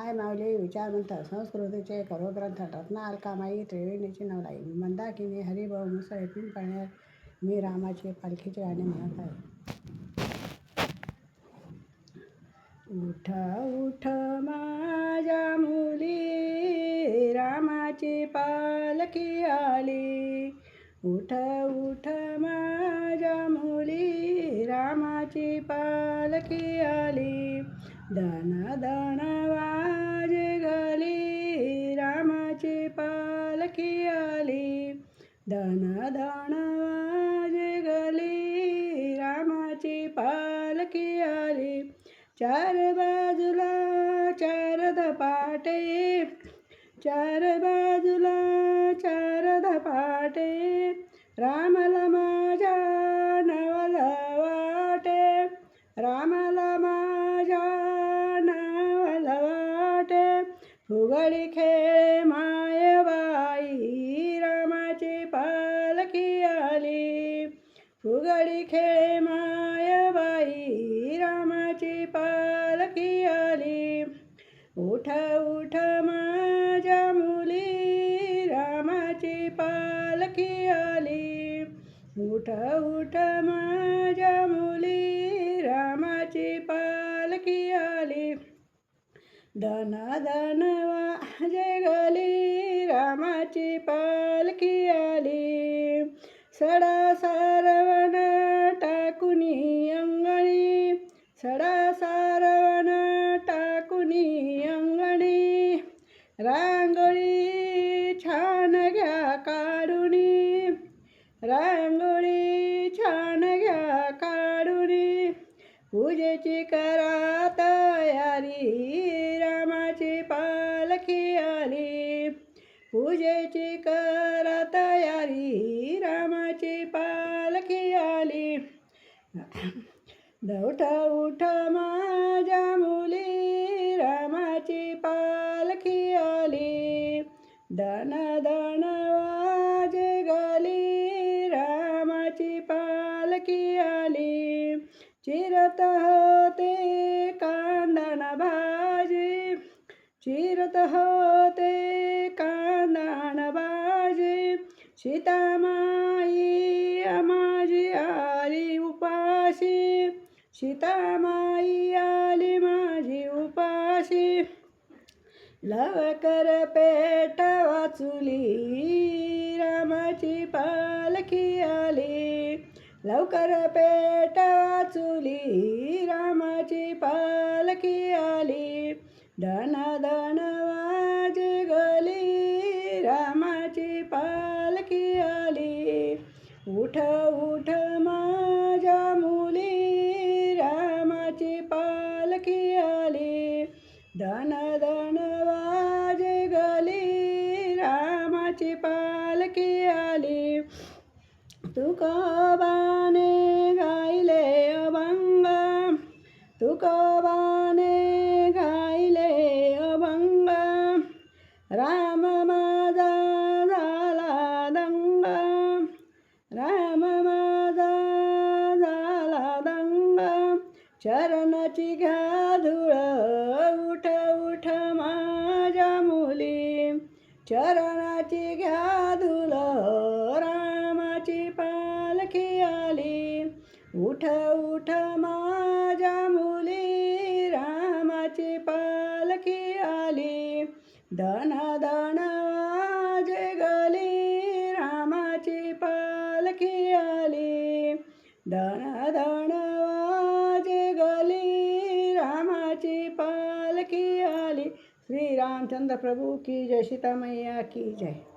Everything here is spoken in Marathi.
आय माऊली विचारवंत संस्कृतीचे करोग्रंथ रत्न अलकामाई त्रिवेणीची नवलाई मंदाकिनी हरिभाऊ मुसळे पिंपळणे मी रामाची पालखीचे गाणे म्हणत आहे. उठ उठ माझ्या मुली रामाची पालखी आली. उठ उठ माझ्या मुली रामाची पालखी आली. दन दन वाजे गली रामाची पालखी आली. दन दन वाजे गली रामाची पालखी आली. चार बाजूला चार धपाटे, चार बाजूला चार धपाटे, रामाला माझ्या नवला वाटे, रामाला माझ्या नवला वाटे. फुगडी खेळ मायबाई रामाची पालखी आली. फुगडी खेळ मायबाई रामाची पालखी आली. उठ उठ माझ्या मुली रामाची पालखी आली. उठ उठ माझ्या मुली रामाची पालखी आली. दन दन वाजे गली रामाची पालखी आली. सडा सारवण टाकुनी अंगणी, सडा सारवण टाकुनी अंगणी, रांगोळी छान घ्या काढुनी, रांगोळी छान घ्या काढुनी. पूजेची करा तयारी रामाची पालखी आली. पूजेची करा तयारी रामाची पालखी आली. उठ उठ माझ्या मुली रामाची पालखी आली. दन दन वाजे गली रामाची पालखी आली. चिरत होते कांदण भाजी, चिरत होते कांदण भाजी. सीतामाई माझी आली उपाशी, सीतामाई आली माझी उपाशी. लवकर पेटवा चुली रामाची पालखी आली. लवकर पेटवा चुली रामाची पालखी आली. दन दन वाजे गली रामाची पालखी आली. उठ उठ माझ्या मुली रामाची पालखी आली. दन दन वाजे गली रामाची पालखी आली. तुकोबाने गायले अभंग, तुकोबाने गायले अभंग. राम माझा झाला दंग, राम माझा झाला दंग. चरणाची घ्या धूळ उठ उठ माझ्या मुली. चरणाची घ्या धूळ रामाची पालखी आली. उठ उठ माझ्या मुली रामाची पालखी आली. दन दन वाजे गली रामाची पालखी आली. दन दन वाजे गली रामाची पालखी आली. श्री रामचंद्र प्रभु की जय, सीता मैया की जय.